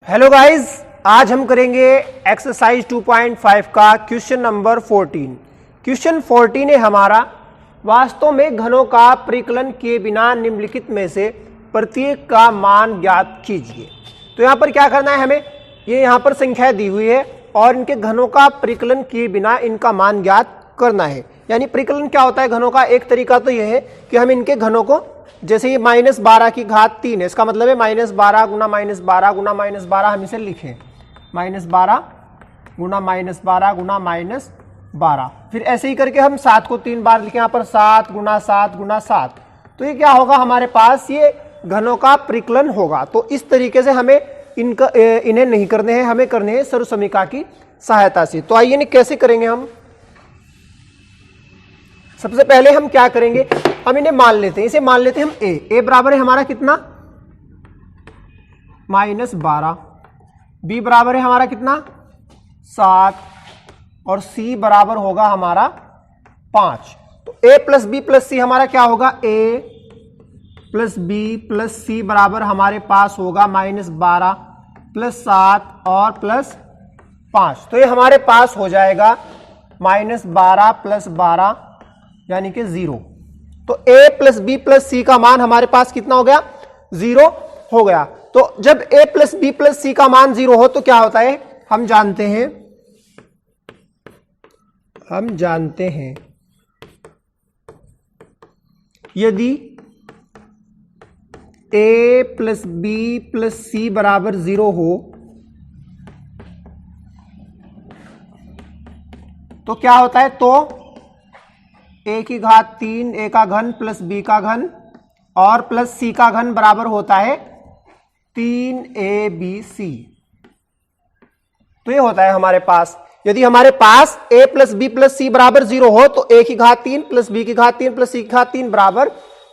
Hello guys, आज हम करेंगे एक्सरसाइज 2.5 का क्वेश्चन नंबर 14। क्वेश्चन 14 है हमारा, वास्तव में घनों का परिकलन किए बिना निम्नलिखित में से प्रत्येक का मान ज्ञात कीजिए। तो यहाँ पर क्या करना है हमें, ये यहाँ पर संख्याएं दी हुई है और इनके घनों का परिकलन किए बिना इनका मान ज्ञात करना है। यानी परिकलन क्या होता है घनों का, एक तरीका तो यह है कि हम इनके घनों को, जैसे ये -12 की घात 3 है, इसका मतलब है -12 गुना -12 गुना -12 हम इसे लिखें, -12 गुना -12 गुना -12। फिर ऐसे ही करके हम 7 को 3 बार लिखें, यहाँ पर 7 गुना 7 गुना 7। तो ये क्या होगा हमारे पास, ये घनों का परिकलन होगा। तो इस तरीके से हमें इन्हें नहीं करने हैं, हमें करने हैं सर्वसमीका की सहायता से। तो आइए कैसे करेंगे हम। सबसे पहले हम क्या करेंगे, हम इन्हें मान लेते हैं, इसे मान लेते हैं हम a बराबर है हमारा कितना, -12, b बराबर है हमारा कितना 7 और c बराबर होगा हमारा 5। तो a plus b plus c हमारा क्या होगा, a plus b plus c बराबर हमारे पास होगा -12 प्लस 7 और प्लस 5। तो ये हमारे पास हो जाएगा -12 प्लस 12 यानी कि 0। तो a plus b plus c का मान हमारे पास कितना हो गया, 0 हो गया। तो जब a plus b plus c का मान 0 हो तो क्या होता है, हम जानते हैं यदि a plus b plus c बराबर 0 हो तो क्या होता है, तो a की घात 3 a का घन प्लस b का घन और प्लस c का घन बराबर होता है 3abc। तो ये होता है हमारे पास, यदि हमारे पास a plus b plus c बराबर 0 हो तो a की घात 3 प्लस b की घात 3 प्लस c की घात 3 बराबर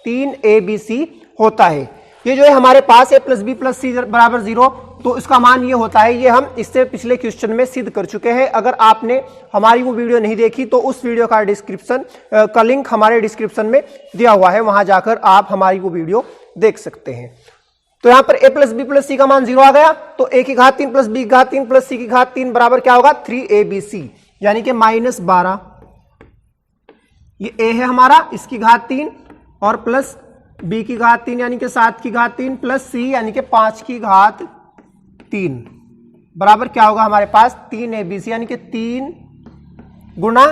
3abc होता है। ये जो है हमारे पास a plus b plus c बराबर 0, तो इसका मान ये होता है। ये हम इससे पिछले क्वेश्चन में सिद्ध कर चुके हैं। अगर आपने हमारी वो वीडियो नहीं देखी तो उस वीडियो का डिस्क्रिप्शन का लिंक हमारे डिस्क्रिप्शन में दिया हुआ है, वहां जाकर आप हमारी वो वीडियो देख सकते हैं। तो यहां पर a plus b plus c का मान 0 आ गया, तो a की घात 3 प्लस b की घात 3 प्लस c की घात 3 बराबर क्या होगा, 3abc, यानी कि -12। ये a है हमारा, इसकी घात 3 और प्लस b की घात 3 यानी कि 7 की घात 3 प्लस c यानी कि 5 की घात 3 बराबर क्या होगा हमारे पास, 3abc, यानी कि 3 गुना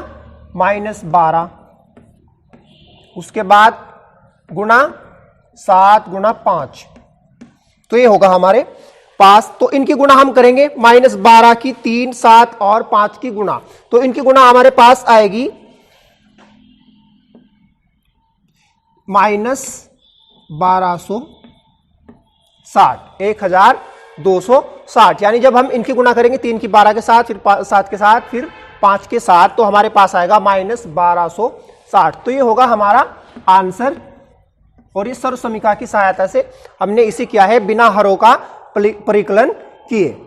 -12, उसके बाद गुना 7 गुना 5। तो ये होगा हमारे पास। तो इनकी गुणा हम करेंगे, -12 की 3 7 और 5 की गुणा, तो इनकी गुणा हमारे पास आएगी -1260, 1260। यानी जब हम इनकी गुणा करेंगे 3 की 12 के साथ, फिर 7 के साथ, फिर 5 के साथ, तो हमारे पास आएगा -1260। तो ये होगा हमारा आंसर। और इस सर्वसमीका की सहायता से हमने इसे किया है बिना हरों का परिकलन किए।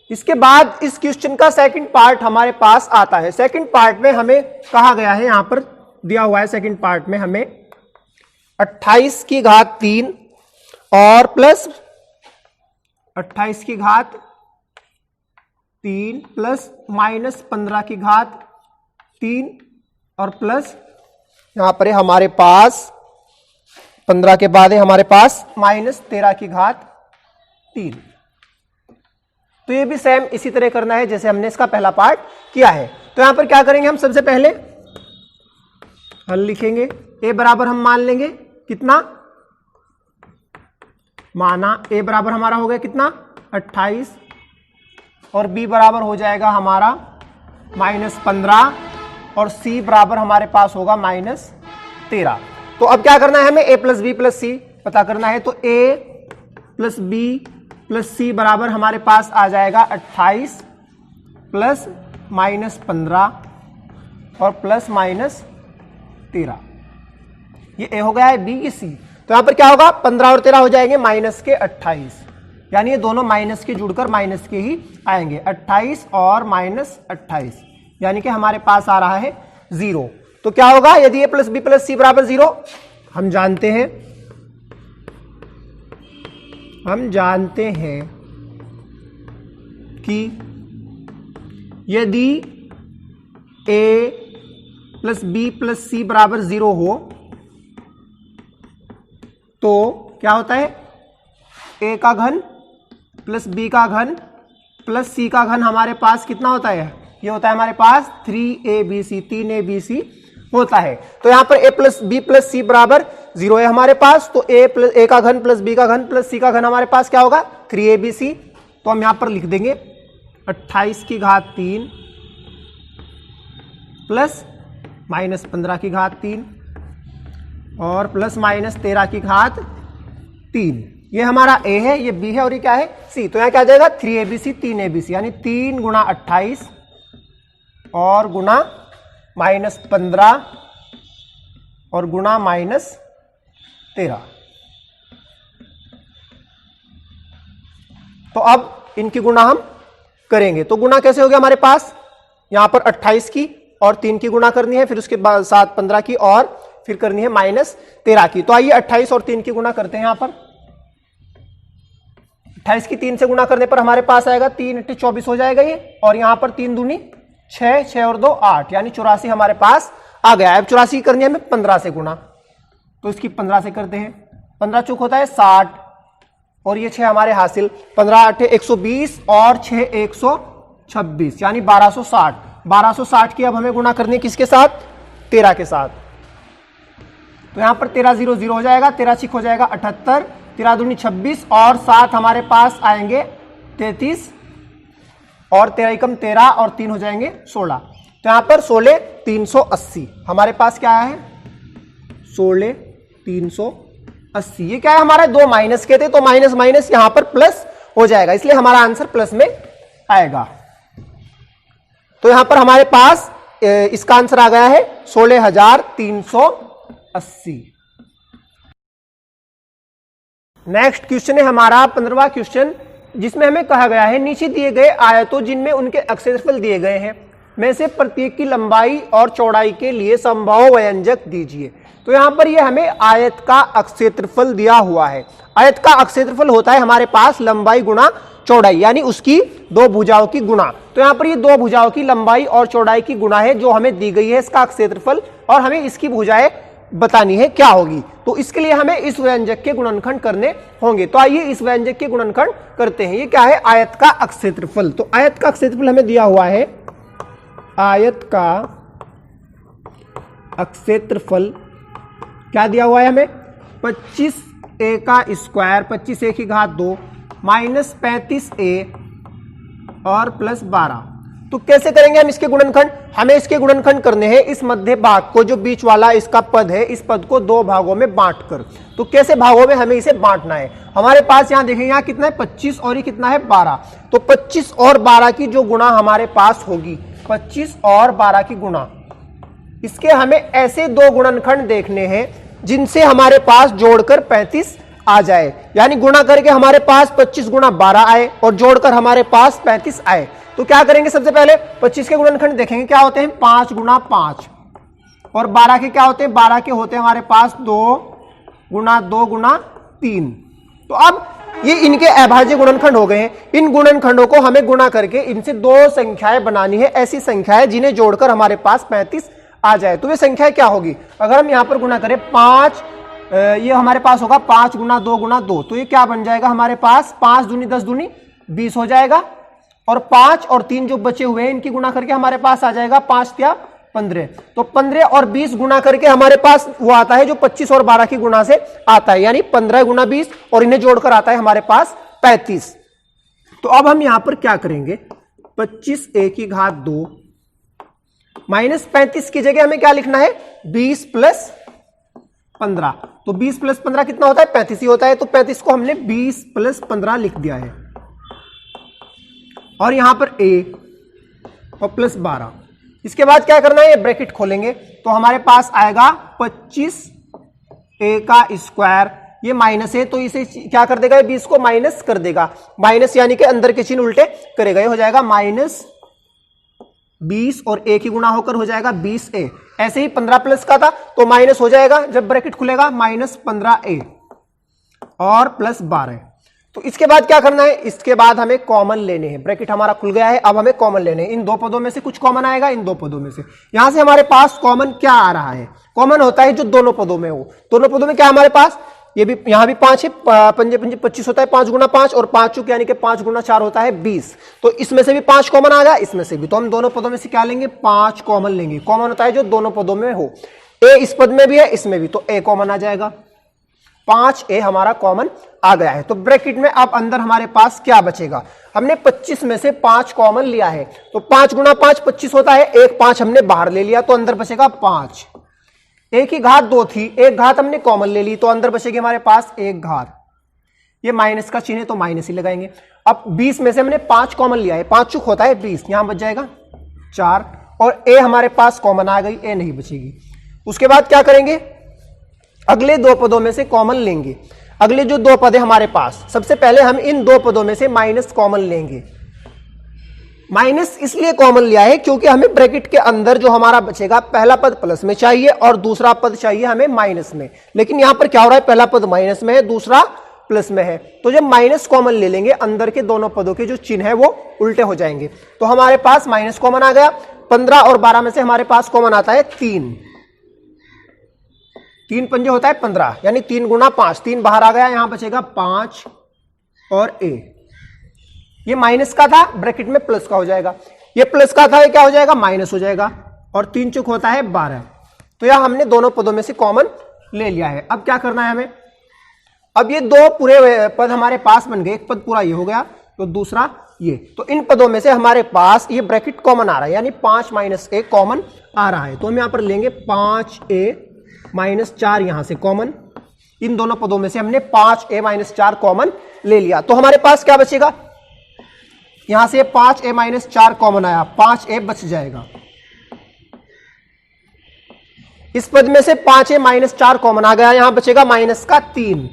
इसके बाद इस क्वेश्चन का सेकंड पार्ट हमारे पास आता है। सेकंड पार्ट में हमें कहा गया है, यहां पर दिया हुआ है सेकंड पार्ट में हमें 28 की घात 3 और प्लस 28 की घात 3 प्लस -15 की घात 3 और प्लस यहां पर हमारे पास 15 के बाद है हमारे पास -13 की घात 3। तो ये भी सेम इसी तरह करना है जैसे हमने इसका पहला पार्ट किया है। तो यहां पर क्या करेंगे, हम सबसे पहले हल लिखेंगे। a बराबर हम मान लेंगे कितना, माना a बराबर हमारा हो गया कितना 28 और b बराबर हो जाएगा हमारा -15 और c बराबर हमारे पास होगा -13। तो अब क्या करना है हमें, a plus b plus c पता करना है। तो a प्लस b प्लस सी बराबर हमारे पास आ जाएगा 28 प्लस -15 और +-13। ये ए हो गया है, बी, ये सी। तो यहां पर क्या होगा, 15 और 13 हो जाएंगे -28, यानी ये दोनों माइनस के जुड़कर माइनस के ही आएंगे, 28 और -28, यानी कि हमारे पास आ रहा है 0। तो क्या होगा यदि ए प्लस बी प्लस सी बराबर 0, हम जानते हैं कि यदि ए प्लस बी प्लस सी बराबर 0 हो तो क्या होता है, ए का घन प्लस बी का घन प्लस सी का घन हमारे पास कितना होता है, ये होता है हमारे पास 3abc, 3abc होता है। तो यहां पर ए प्लस बी प्लस सी बराबर 0 है हमारे पास, तो ए का घन प्लस बी का घन प्लस सी का घन हमारे पास क्या होगा, 3abc। तो हम यहां पर लिख देंगे 28 की घात 3 प्लस -15 और +-13 की घात 3। ये हमारा ए है, ये बी है और ये क्या है, सी। तो यहां क्या आ जाएगा 3abc 3abc, यानी 3 गुणा 28 और गुणा -15 और गुणा -13। तो अब इनकी गुणा हम करेंगे, तो गुणा कैसे हो गया हमारे पास, यहां पर 28 की और 3 की गुणा करनी है, फिर उसके बाद साथ 15 की और फिर करनी है -13 की। तो आइए 28 और 3 की गुणा करते हैं। यहां पर 28 की 3 से गुणा करने पर हमारे पास आएगा 3 × 24 हो जाएगा ये, और यहां पर 3 दूनी 6, 6 और 2 8, यानी 84 हमारे पास आ गया। अब 84 करनी है हमें 15 से गुणा, तो इसकी 15 से करते हैं, 15 चुक होता है 60 और ये 6 हमारे हासिल, 15 8 120 और 6 126, यानी 1260। 1260 की अब हमें गुणा करनी है किसके साथ, 13 के साथ। तो यहां पर 13 0 0 हो जाएगा, 13 6 हो जाएगा 78, 13 दूनी 26 और 7 हमारे पास आएंगे 33 और 13 एकम 13 और 3 हो जाएंगे 16। तो यहां पर 16 380 हमारे पास क्या है, 16 380। ये क्या है, हमारे दो माइनस के थे, तो माइनस माइनस यहां पर प्लस हो जाएगा, इसलिए हमारा आंसर प्लस में आएगा। तो यहां पर हमारे पास इसका आंसर आ गया है 16,380। नेक्स्ट क्वेश्चन है हमारा 15वां क्वेश्चन, जिसमें हमें कहा गया है नीचे दिए गए आयतों जिनमें उनके अक्षेत्रफल दिए गए हैं में से प्रत्येक की लंबाई और चौड़ाई के लिए संभव व्यंजक दीजिए। तो यहां पर ये हमें आयत का अक्षेत्रफल दिया हुआ है। आयत का अक्षेत्रफल होता है हमारे पास लंबाई गुणा चौड़ाई, यानी उसकी दो भुजाओं की गुणा। तो यहां पर ये दो भुजाओं की लंबाई और चौड़ाई की गुणा है जो हमें दी गई है इसका अक्षेत्रफल, और हमें इसकी भुजाएं बतानी है क्या होगी। तो इसके लिए हमें इस व्यंजक के गुणनखंड करने होंगे। तो आइए इस व्यंजक के गुणनखंड करते हैं। ये क्या है, आयत का अक्षेत्रफल। तो आयत का अक्षेत्रफल हमें दिया हुआ है, आयत का अक्षेत्रफल क्या दिया हुआ है हमें, 25a का स्क्वायर 25a की घात 2 माइनस 35a और प्लस 12। तो कैसे करेंगे हम इसके गुणनखंड, हमें इसके गुणनखंड करने हैं इस मध्य भाग को, जो बीच वाला इसका पद है, इस पद को दो भागों में बांटकर। तो कैसे भागों में हमें इसे बांटना है, हमारे पास यहां देखेंगे यहां कितना है 25 और ये कितना है 12। तो 25 और 12 की जो गुणा हमारे पास होगी, 25 और 12 की गुणा, इसके हमें ऐसे दो गुणनखंड देखने हैं जिनसे हमारे पास जोड़कर 35 आ जाए, यानी गुणा करके हमारे पास 25 गुणा 12 आए और जोड़कर हमारे पास 35 आए। तो क्या करेंगे, सबसे पहले 25 के गुणनखंड देखेंगे क्या होते हैं, 5 गुणा 5, और 12 के क्या होते हैं, 12 के होते हैं हमारे पास 2 गुणा 2 गुणा 3। तो अब ये इनके अभाज्य गुणनखंड हो गए हैं। इन गुणनखंडों को हमें गुणा करके इनसे दो संख्याएं बनानी है, ऐसी संख्याएं जिन्हें जोड़कर हमारे पास 35 आ जाए। तो वे संख्याएं क्या होगी, अगर हम यहां पर गुणा करें 5, ये हमारे पास होगा 5 गुणा 2 गुणा 2, तो ये क्या बन जाएगा हमारे पास 5 दूनी 10 दूनी 20 हो जाएगा, और 5 और 3 जो बचे हुए हैं इनकी गुणा करके हमारे पास आ जाएगा 5 या 15। तो 15 और 20 गुणा करके हमारे पास वो आता है जो 25 और 12 की गुणा से आता है, यानी 15 गुणा 20 और इन्हें जोड़कर आता है हमारे पास 35। तो अब हम यहां पर क्या करेंगे, 25a की घात 2 माइनस 35 की जगह हमें क्या लिखना है, 20 प्लस 15। तो 20 प्लस 15 कितना होता है, 35 ही होता है। तो 35 को हमने 20 प्लस 15 लिख दिया है, और यहां पर a और प्लस 12। इसके बाद क्या करना है, ये ब्रैकेट खोलेंगे तो हमारे पास आएगा 25a का स्क्वायर, ये माइनस है तो इसे क्या कर देगा, 20 को माइनस कर देगा, माइनस यानी कि अंदर के चिन्ह उल्टे करेगा, ये हो जाएगा माइनस 20 और a की गुणा होकर हो जाएगा 20a। ऐसे ही 15 प्लस का था तो माइनस हो जाएगा जब ब्रैकेट खुलेगा, माइनस 15a और प्लस 12। तो इसके बाद क्या करना है, इसके बाद हमें कॉमन लेने हैं। ब्रैकेट हमारा खुल गया है, अब हमें कॉमन लेने हैं। इन दो पदों में से कुछ कॉमन आएगा, इन दो पदों में से। यहां से हमारे पास कॉमन क्या आ रहा है, कॉमन होता है जो दोनों पदों में हो। दोनों पदों में क्या हमारे पास, ये भी यहां भी 5 है, 5 5 25 होता है, 5 गुना 5 और 5 चुक यानी कि 5 गुना 4 होता है 20। तो इसमें से भी 5 कॉमन आ गया, इसमें से भी। तो हम दोनों पदों में से क्या लेंगे, 5 कॉमन लेंगे। कॉमन होता है जो दोनों पदों में हो। ए इस पद में भी है, इसमें भी, तो ए कॉमन आ जाएगा। 5a हमारा कॉमन आ गया है। तो ब्रैकेट में अब अंदर हमारे पास क्या बचेगा, हमने 25 में से 5 कॉमन लिया है तो 5 गुना 5 25 होता है, एक 5 हमने बाहर ले लिया तो अंदर बचेगा 5। एक की घात 2 थी, एक घात हमने कॉमन ले ली तो अंदर बचेगी हमारे पास एक घात। ये माइनस का चिन्ह है तो माइनस ही लगाएंगे। अब 20 में से हमने 5 कॉमन लिया है, 5 चुक होता है 20, यहां बच जाएगा 4 और a हमारे पास कॉमन आ गई, a नहीं बचेगी। उसके बाद क्या करेंगे, अगले दो पदों में से कॉमन लेंगे। अगले जो दो पद है हमारे पास, सबसे पहले हम इन दो पदों में से माइनस कॉमन लेंगे। माइनस इसलिए कॉमन लिया है क्योंकि हमें ब्रैकेट के अंदर जो हमारा बचेगा, पहला पद प्लस में चाहिए और दूसरा पद चाहिए हमें माइनस में। लेकिन यहां पर क्या हो रहा है, पहला पद माइनस में है, दूसरा प्लस में है। तो जब माइनस कॉमन ले लेंगे, अंदर के दोनों पदों के जो चिन्ह है वो उल्टे हो जाएंगे। तो हमारे पास माइनस कॉमन आ गया। 15 और 12 में से हमारे पास कॉमन आता है 3। 3 पंजे होता है 15 यानी 3 गुना 5, 3 बाहर आ गया, यहां बचेगा 5 और a। ये माइनस का था, ब्रैकेट में प्लस का हो जाएगा। ये प्लस का था, ये क्या हो जाएगा, माइनस हो जाएगा और 3 चुक होता है 12। तो यह हमने दोनों पदों में से कॉमन ले लिया है। अब क्या करना है हमें, अब ये दो पूरे पद हमारे पास बन गए, एक पद पूरा ये हो गया तो दूसरा ये। तो इन पदों में से हमारे पास ये ब्रैकेट कॉमन आ रहा है यानी 5 माइनस a कॉमन आ रहा है। तो हम यहां पर लेंगे 5a माइनस 4 यहां से कॉमन। इन दोनों पदों में से हमने 5a माइनस 4 कॉमन ले लिया। तो हमारे पास क्या बचेगा, यहां से 5a माइनस 4 कॉमन आया, 5a बच जाएगा। इस पद में से 5a माइनस 4 कॉमन आ गया, यहां बचेगा माइनस का 3।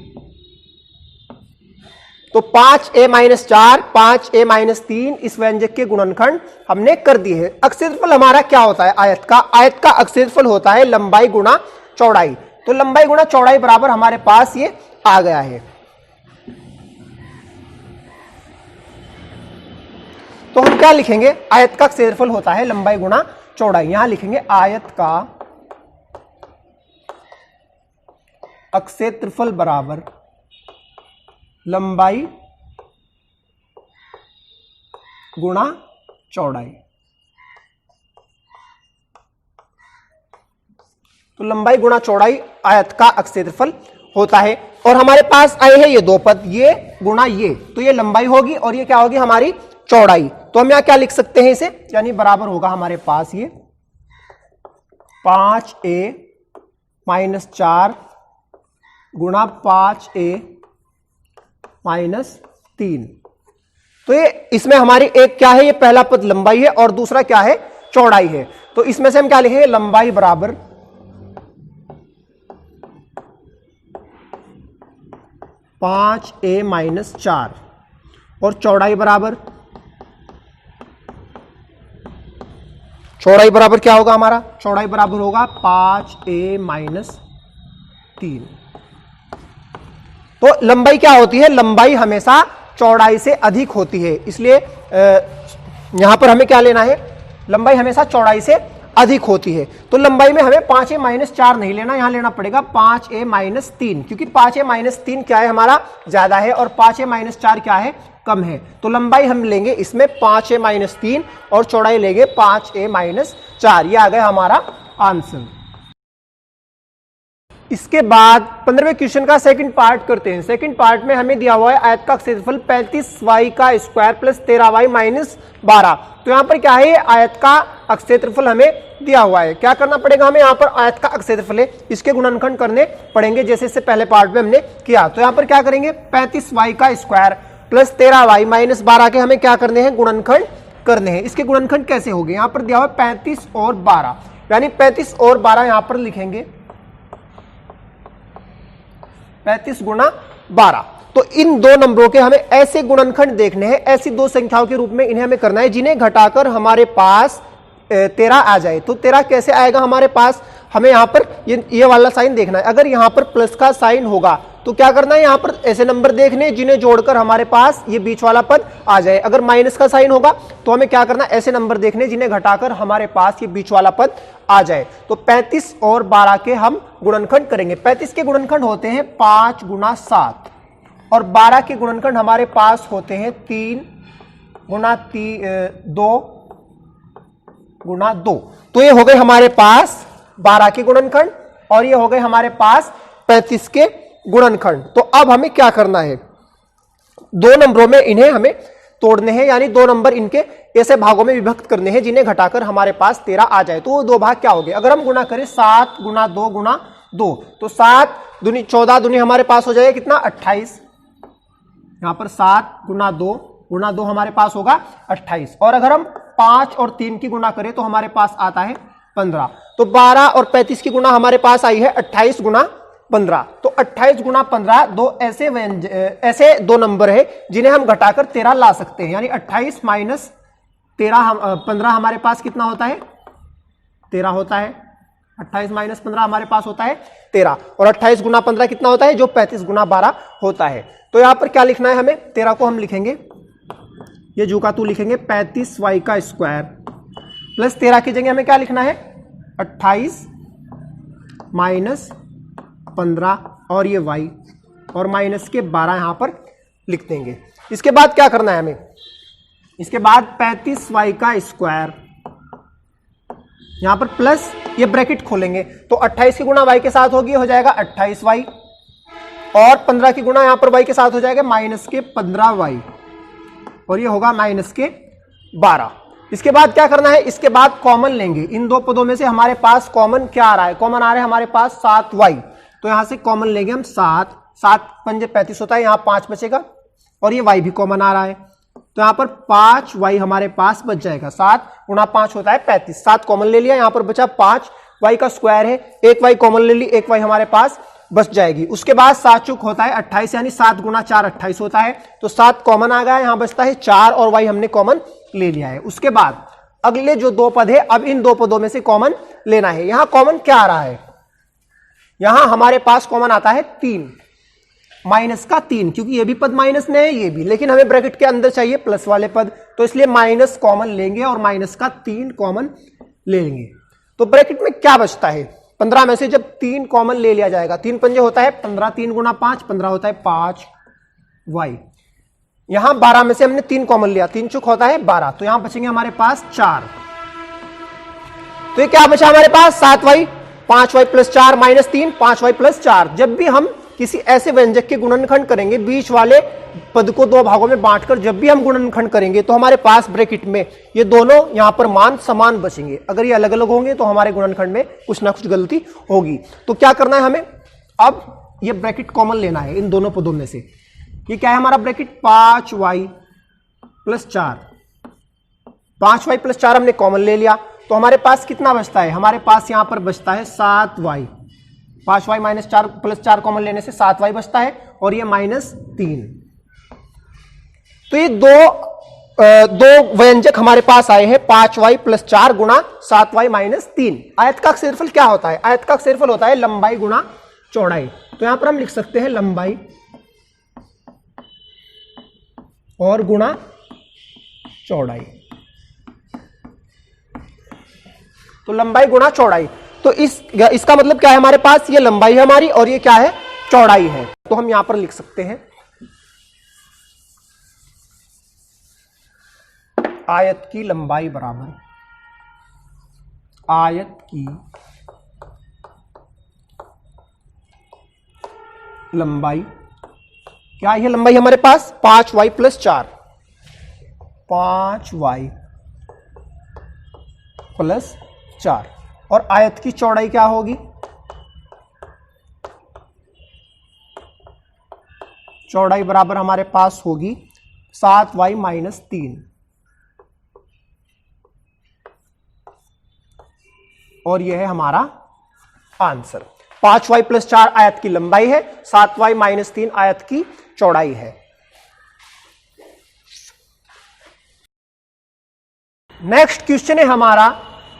तो 5a माइनस 4, 5a माइनस 3 इस व्यंजक के गुणनखंड हमने कर दिए हैं। अक्षेत्रफल हमारा क्या होता है, आयत का। आयत का अक्षेत्रफल होता है लंबाई गुणा चौड़ाई। तो लंबाई गुणा चौड़ाई बराबर हमारे पास ये आ गया है। तो हम क्या लिखेंगे, आयत का क्षेत्रफल होता है लंबाई गुणा चौड़ाई। यहां लिखेंगे आयत का अक्षेत्रफल बराबर लंबाई गुणा चौड़ाई। तो लंबाई गुणा चौड़ाई आयत का अक्षेत्रफल होता है। और हमारे पास आए हैं ये दो पद, ये गुणा ये, तो ये लंबाई होगी और ये क्या होगी, हमारी चौड़ाई। तो हम यहां क्या लिख सकते हैं इसे, यानी बराबर होगा हमारे पास ये 5a माइनस 4 गुणा 5a माइनस 3। तो ये इसमें हमारी एक क्या है, ये पहला पद लंबाई है और दूसरा क्या है, चौड़ाई है। तो इसमें से हम क्या लिखेंगे, लंबाई बराबर 5a माइनस 4 और चौड़ाई बराबर क्या होगा हमारा, चौड़ाई बराबर होगा 5a माइनस 3। तो लंबाई क्या होती है, लंबाई हमेशा चौड़ाई से अधिक होती है, इसलिए यहां पर हमें क्या लेना है, लंबाई हमेशा चौड़ाई से अधिक होती है। तो लंबाई में हमें 5a माइनस 4 नहीं लेना, यहां लेना पड़ेगा 5a माइनस 3, क्योंकि 5a माइनस 3 क्या है, हमारा ज्यादा है और 5a माइनस 4 क्या है, कम है। तो लंबाई हम लेंगे इसमें 5a माइनस 3 और चौड़ाई लेंगे 5a माइनस 4। ये आ गया हमारा आंसर। इसके बाद 15वें क्वेश्चन का सेकंड पार्ट करते हैं। सेकंड पार्ट में हमें दिया हुआ है आयत का क्षेत्रफल 35y का स्क्वायर प्लस 13y माइनस 12। तो यहां पर क्या है, आयत का क्षेत्रफल हमें दिया हुआ है। क्या करना पड़ेगा हमें, यहां पर आयत का क्षेत्रफल है, इसके गुणनखंड करने पड़ेंगे जैसे इससे पहले पार्ट में हमने किया। तो यहां पर क्या करेंगे, 35y का स्क्वायर प्लस 13y माइनस 12 के हमें क्या करने हैं, गुणनखंड करने हैं। इसके गुणनखंड कैसे होंगे, यहां पर दिया हुआ 35 और 12, यानी 35 और 12 यहां पर लिखेंगे 35 गुणा 12। तो इन दो नंबरों के हमें ऐसे गुणनखंड देखने हैं, ऐसी दो संख्याओं के रूप में इन्हें हमें करना है जिन्हें घटाकर हमारे पास 13 आ जाए। तो 13 कैसे आएगा हमारे पास, हमें यहां पर ये वाला साइन देखना है। अगर यहां पर प्लस का साइन होगा तो क्या करना है, यहां पर ऐसे नंबर देखने जिन्हें जोड़कर हमारे पास ये बीच वाला पद आ जाए। अगर माइनस का साइन होगा तो हमें क्या करना है, ऐसे नंबर देखने जिन्हें घटाकर हमारे पास ये बीच वाला पद आ जाए। तो 35 और 12 के हम गुणनखंड करेंगे। 35 के गुणनखंड होते हैं 5 गुना 7 और 12 के गुणनखंड हमारे पास होते हैं 3 गुना 2 गुना 2। तो ये हो गए हमारे पास 12 के गुणनखंड और ये हो गए हमारे पास 35 के गुणनखंड। तो अब हमें क्या करना है, दो नंबरों में इन्हें हमें तोड़ने हैं, यानी दो नंबर इनके ऐसे भागों में विभक्त करने हैं जिन्हें घटाकर हमारे पास 13 आ जाए। तो वो दो भाग क्या हो गए, अगर हम गुणा करें 7 गुना 2 गुना 2 तो 7 दूनी 14 दूनी हमारे पास हो जाएगा कितना 28। यहां पर 7 गुना 2 हमारे पास होगा 28। और अगर हम 5 और 3 की गुणा करें तो हमारे पास आता है 15। तो 12 और 35 की गुणा हमारे पास आई है 28 गुना 15। तो 28 गुना 15 दो ऐसे दो नंबर है जिन्हें हम घटाकर 13 ला सकते हैं। यानी 28 माइनस 15 हमारे पास कितना होता है 13 होता है। 28 माइनस 15 हमारे पास होता है 13 और 28 गुना 15 कितना होता है, जो 35 गुना 12 होता है। तो यहां पर क्या लिखना है हमें, 13 को हम लिखेंगे ये जू का तू लिखेंगे 35y का स्क्वायर प्लस 13 की जगह हमें क्या लिखना है 28 माइनस 15 और ये y और माइनस के 12 यहां पर लिख देंगे। इसके बाद क्या करना है हमें, इसके बाद 35y का स्क्वायर यहां पर प्लस ये ब्रैकेट खोलेंगे तो 28 की गुणा y के साथ होगी, हो जाएगा 28y और 15 की गुणा यहां पर y के साथ हो जाएगा माइनस के 15y और ये होगा माइनस के 12। इसके बाद क्या करना है, इसके बाद कॉमन लेंगे। इन दो पदों में से हमारे पास कॉमन क्या आ रहा है, कॉमन आ रहा है हमारे पास 7y। तो यहां से कॉमन लेंगे हम 7 पंजे 35 होता है, यहां 5 बचेगा और ये y भी कॉमन आ रहा है। तो यहां पर 5y हमारे पास बच जाएगा। 7 गुणा 5 होता है 35, 7 कॉमन ले लिया, यहां पर बचा 5y का स्क्वायर है, एक y कॉमन ले ली, एक y हमारे पास बच जाएगी। उसके बाद 7 चुक होता है 28 यानी 7 गुना 4 28 होता है। तो 7 कॉमन आ गया, यहां बचता है 4 और y हमने कॉमन ले लिया है। उसके बाद अगले जो दो पद है, अब इन दो पदों में से कॉमन लेना है। यहां कॉमन क्या आ रहा है, यहां हमारे पास कॉमन आता है 3 माइनस का 3, क्योंकि ये भी पद माइनस में है ये भी, लेकिन हमें ब्रैकेट के अंदर चाहिए प्लस वाले पद, तो इसलिए माइनस कॉमन लेंगे और माइनस का 3 कॉमन ले लेंगे। तो ब्रैकेट में क्या बचता है, 15 में से जब 3 कॉमन ले लिया जाएगा, 3 पंजे होता है 15, 3 गुना 5 15 होता है 5y। यहां 12 में से हमने 3 कॉमन लिया, 3 चुक होता है 12, तो यहां बचेंगे हमारे पास 4। तो ये क्या बचा हमारे पास 7y, 5y plus 4 minus 3 5y plus 4। जब भी हम किसी ऐसे व्यंजक के गुणनखंड करेंगे, बीच वाले पद को दो भागों में बांटकर जब भी हम गुणनखंड करेंगे तो हमारे पास ब्रैकेट में ये दोनों यहां पर मान समान बचेंगे। अगर ये अलग अलग होंगे तो हमारे गुणनखंड में कुछ ना कुछ गलती होगी। तो क्या करना है हमें, अब ये ब्रैकेट कॉमन लेना है इन दोनों पदों में से। ये क्या है हमारा bracket 5y plus 4, 5y plus 4 हमने कॉमन ले लिया, तो हमारे पास कितना बचता है, हमारे पास यहां पर बचता है 7y। 5y minus 4 plus 4 common लेने से 7y बचता है और ये माइनस 3। तो ये दो व्यंजक हमारे पास आए हैं 5y प्लस 4 गुणा 7y माइनस 3। आयत का क्षेत्रफल क्या होता है, आयत का क्षेत्रफल होता है लंबाई गुणा चौड़ाई। तो यहां पर हम लिख सकते हैं लंबाई और गुणा चौड़ाई। तो लंबाई गुणा चौड़ाई, तो इसका मतलब क्या है, हमारे पास ये लंबाई है हमारी और ये क्या है चौड़ाई है। तो हम यहां पर लिख सकते हैं आयत की लंबाई बराबर आयत की लंबाई, क्या है लंबाई हमारे पास 5y प्लस 4, 5y प्लस 4 और आयत की चौड़ाई क्या होगी, चौड़ाई बराबर हमारे पास होगी 7y माइनस 3। और यह है हमारा आंसर। 5y + 4 आयत की लंबाई है, 7y - 3 आयत की चौड़ाई है। नेक्स्ट क्वेश्चन है हमारा,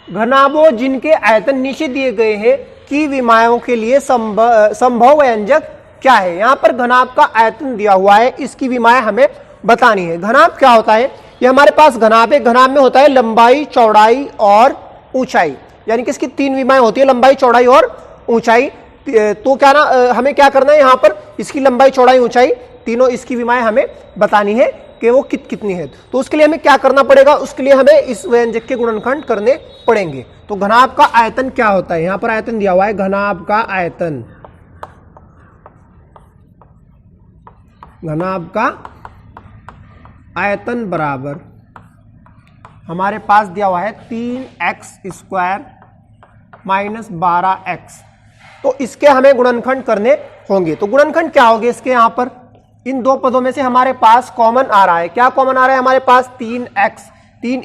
घनाभों जिनके आयतन नीचे दिए गए हैं की विमाओं के लिए संभव व्यंजक क्या है। यहां पर घनाभ का आयतन दिया हुआ है, इसकी विमाएं हमें बतानी है। घनाभ क्या होता है, ये हमारे पास घनाभ है। घनाभ में होता है लंबाई, चौड़ाई और ऊंचाई, यानी कि इसकी 3 विमाएं होती है, लंबाई, चौड़ाई और ऊंचाई। तो क्या ना हमें क्या करना है, यहां पर इसकी लंबाई, चौड़ाई, ऊंचाई तीनों इसकी विमाएं हमें बतानी है कि वो कितनी है। तो उसके लिए हमें क्या करना पड़ेगा, उसके लिए हमें इस व्यंजक के गुणनखंड करने पड़ेंगे। तो घनाभ का आयतन क्या होता है, यहां पर आयतन दिया हुआ है, घनाभ का आयतन, घनाभ का आयतन बराबर हमारे पास दिया हुआ है 3x² - 12x। तो इसके हमें गुणनखंड करने होंगे। तो गुणनखंड क्या होंगे इसके, यहां पर इन दो पदों में से हमारे पास कॉमन आ रहा है। क्या कॉमन आ रहा है हमारे पास, 3x, 3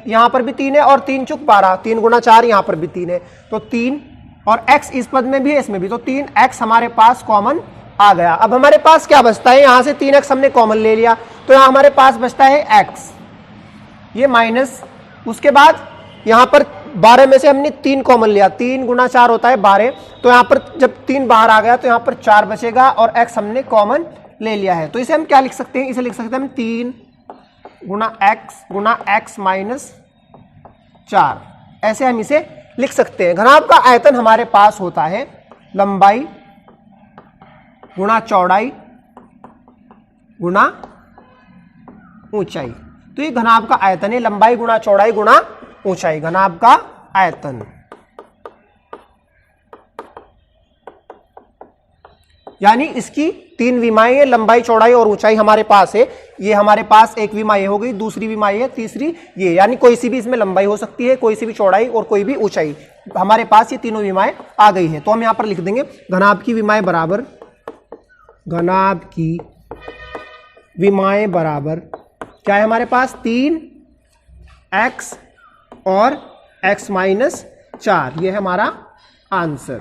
यहां पर भी 3 है और 3 × 12, 3 × 4 यहां पर भी 3 है, तो 3 और x इस पद में भी है, इसमें भी, तो 3x हमारे पास कॉमन आ गया। अब हमारे पास क्या बचता है, यहां से 3x हमने कॉमन ले लिया, तो यहां हमारे पास बचता है x, ये माइनस, उसके बाद यहां पर 12 में से हमने 3 कॉमन लिया, 3 × 4 होता है 12, तो यहां पर जब 3 बाहर आ गया तो यहां पर 4 बचेगा और x हमने कॉमन ले लिया है। तो इसे हम क्या लिख सकते हैं, इसे लिख सकते हैं हम 3 × x - 4, ऐसे हम इसे लिख सकते हैं। घनाभ का आयतन हमारे पास होता है लंबाई गुणा चौड़ाई गुणा ऊंचाई। तो ये घनाभ का आयतन है, लंबाई गुणा चौड़ाई गुणा ऊंचाई, घनाभ का आयतन। यानी इसकी 3 विमाएं हैं, लंबाई, चौड़ाई और ऊंचाई हमारे पास है। ये हमारे पास एक विमाई हो गई, दूसरी विमाई है, तीसरी ये, यानी कोई सी भी इसमें लंबाई हो सकती है, कोई सी भी चौड़ाई और कोई भी ऊंचाई, हमारे पास ये तीनों विमाएं आ गई है। तो हम यहां पर लिख देंगे घनाभ की विमाएं बराबर, घनाभ की विमाएं बराबर क्या है हमारे पास, 3x और x - 4, ये है हमारा आंसर।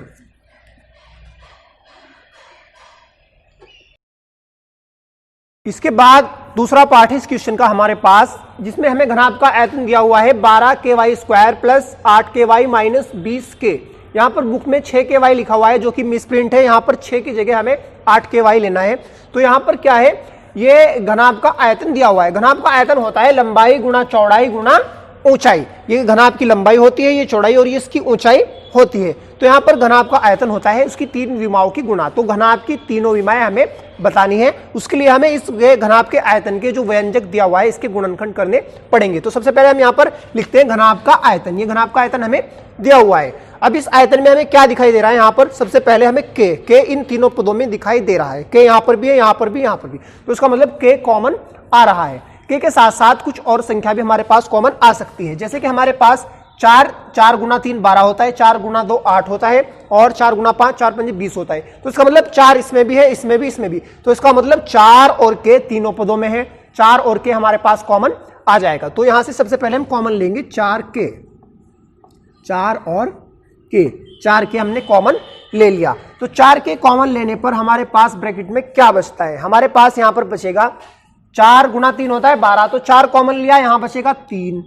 इसके बाद दूसरा पार्ट है इस क्वेश्चन का हमारे पास, जिसमें हमें घनाभ का आयतन दिया हुआ है 12ky² + 8ky - 20k। यहां पर बुक में 6ky लिखा हुआ है जो कि मिसप्रिंट है, यहां पर 6 की जगह हमें 8ky लेना है। तो यहां पर क्या है, ये घनाभ का आयतन दिया हुआ है। घनाभ का आयतन होता है लंबाई गुणा चौड़ाई गुणा ऊंचाई। ये घनाभ की लंबाई होती है, ये चौड़ाई, और ये इसकी ऊंचाई होती है। तो यहां पर घनाभ का आयतन होता है उसकी 3 विमाओं की गुणा। तो घनाभ की तीनों विमाएं हमें बतानी है, उसके लिए हमें इस घनाभ के आयतन के जो व्यंजक दिया हुआ है इसके गुणनखंड करने पड़ेंगे। तो सबसे पहले हम यहां पर लिखते हैं घनाभ का आयतन। ये घनाभ का आयतन हमें दिया हुआ है। अब इस आयतन में हमें क्या दिखाई दे रहा है, यहां पर सबसे पहले हमें k इन तीनों पदों में दिखाई दे रहा है। k यहां पर भी है, यहां पर भी, यहां पर भी, तो इसका मतलब k कॉमन आ रहा है। k के साथ साथ कुछ और संख्या भी हमारे पास कॉमन आ सकती है, जैसे कि हमारे पास 4 × 3 12 होता है, 4 × 2 8 होता है, और 4 × 5 4 × 5 20 होता है। तो इसका मतलब 4 इसमें भी है, इसमें भी, इसमें भी, तो इसका मतलब 4 और k तीनों पदों में है, 4 और k हमारे पास कॉमन आ जाएगा। तो यहां से सबसे पहले हम कॉमन लेंगे 4k, 4 और k, 4k हमने कॉमन ले लिया। तो 4k कॉमन लेने पर हमारे पास ब्रैकेट में क्या बचता है, हमारे पास यहां पर बचेगा 4 × 3 होता है 12, तो 4 कॉमन लिया, यहां बचेगा 3,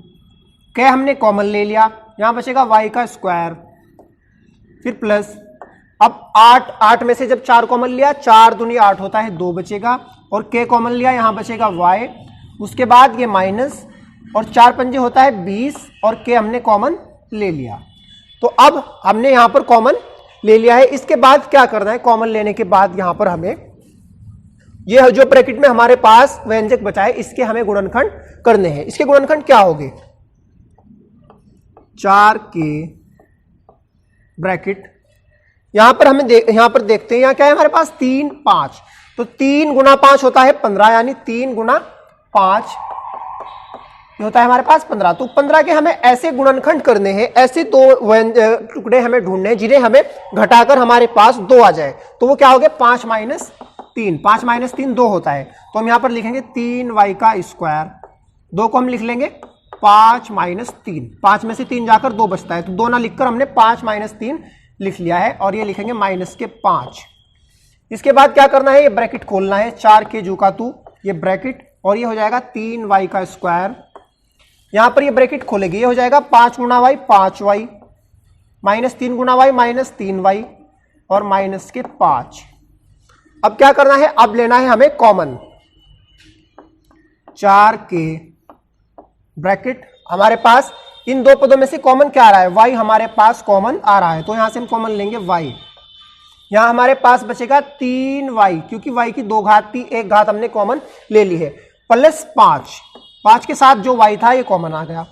k हमने कॉमन ले लिया, यहां बचेगा y², फिर प्लस, अब 8 में से जब 4 कॉमन लिया, 4 दूनी 8 होता है, 2 बचेगा, और k कॉमन लिया, यहां बचेगा y, उसके बाद ये माइनस, और 4 पंजे होता है 20, और k हमने कॉमन ले लिया। तो अब हमने यहां पर कॉमन ले लिया है। इसके बाद क्या करना है, कॉमन लेने के बाद यहां पर हमें ये जो ब्रैकेट में हमारे पास व्यंजक बचा है इसके हमें गुणनखंड करने हैं। इसके गुणनखंड क्या होंगे, 4k ब्रैकेट, यहां पर हमें यहां पर देखते हैं, यहां क्या है हमारे पास 3 5, तो 3 × 5 होता है 15, यानी 3 × 5 होता है हमारे पास 15। तो 15 के हमें ऐसे गुणनखंड करने हैं, ऐसे 2 टुकड़े हमें ढूंढने हैं जिन्हें हमें घटाकर हमारे पास 2 आ जाए। तो वो क्या हो गया, 5 - 3, 5 - 3 2 होता है। तो हम यहां पर लिखेंगे 3y², 2 को हम लिख लेंगे 5 माइनस 3, 5 में से 3 जाकर 2 बचता है, तो 2 ना लिखकर हमने 5 माइनस 3 लिख लिया है, और ये लिखेंगे माइनस के 5। इसके बाद क्या करना है, ये ब्रैकेट खोलना है, 4 के जू का तू, ये ब्रैकेट, और ये हो जाएगा 3y का स्क्वायर, यहां पर ये ब्रैकेट खोलेगी, ये हो जाएगा 5 गुना वाई 5y, माइनस 3 गुना वाई माइनस 3y, और माइनस के 5। अब क्या करना है, अब लेना है हमें कॉमन, 4 के ब्रैकेट, हमारे पास इन दो पदों में से कॉमन क्या आ रहा है, y हमारे पास कॉमन आ रहा है, तो यहां से हम कॉमन लेंगे y, यहां हमारे पास बचेगा 3y, क्योंकि y की 2 घात थी, 1 घात हमने कॉमन ले ली है, प्लस 5 के साथ जो y था ये कॉमन आ गया।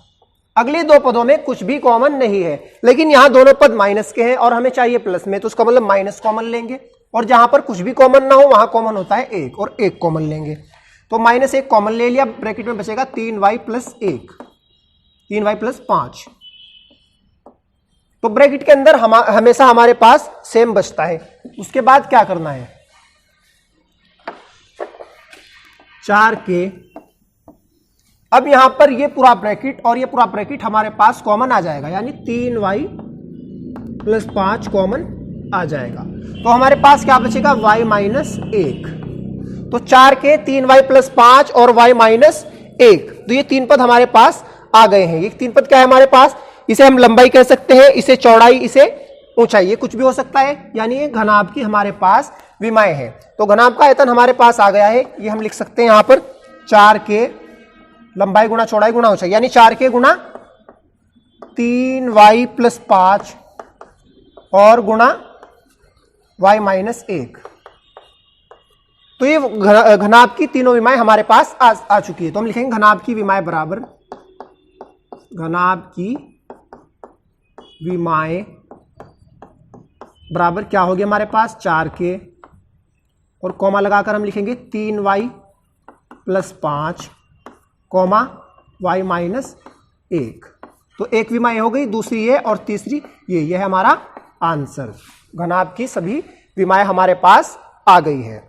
अगले दो पदों में कुछ भी कॉमन नहीं है, लेकिन यहां दोनों पद माइनस के हैं और हमें चाहिए प्लस में, तो उसका मतलब माइनस कॉमन लेंगे, और जहां पर कुछ भी कॉमन ना हो वहां कॉमन होता है 1, और 1 कॉमन लेंगे, तो माइनस 1 कॉमन ले लिया, ब्रैकेट में बचेगा 3y प्लस 1, 3y प्लस 5। तो ब्रैकेट के अंदर हमेशा हमारे पास सेम बचता है। उसके बाद क्या करना है, 4 के, अब यहां पर ये पूरा ब्रैकेट और ये पूरा ब्रैकेट हमारे पास कॉमन आ जाएगा, यानी 3y प्लस 5 कॉमन आ जाएगा, तो हमारे पास क्या बचेगा, y माइनस 1। तो 4 के 3y प्लस 5 और y माइनस 1, तो ये 3 पद हमारे पास आ गए हैं। ये 3 पद क्या है हमारे पास, इसे हम लंबाई कह सकते हैं, इसे चौड़ाई, इसे ऊंचाई, ये कुछ भी हो सकता है, यानी ये घनाभ की हमारे पास विमाएं हैं। तो घनाभ का आयतन हमारे पास आ गया है, ये हम लिख सकते हैं यहां पर 4 के लंबाई गुणा चौड़ाई गुणा ऊंचाई, यानी 4 के गुणा 3y प्लस 5 और गुणा y माइनस 1। तो ये घनाभ की तीनों विमाएं हमारे पास आ चुकी है, तो हम लिखेंगे घनाभ की विमाएं बराबर, घनाभ की विमाएं बराबर क्या हो गया हमारे पास, 4 के, और कॉमा लगाकर हम लिखेंगे 3y plus 5 comma y minus 1। तो एक विमा ये हो गई, दूसरी ये, और तीसरी ये है हमारा आंसर। घनाभ की सभी विमाएं हमारे पास आ गई है।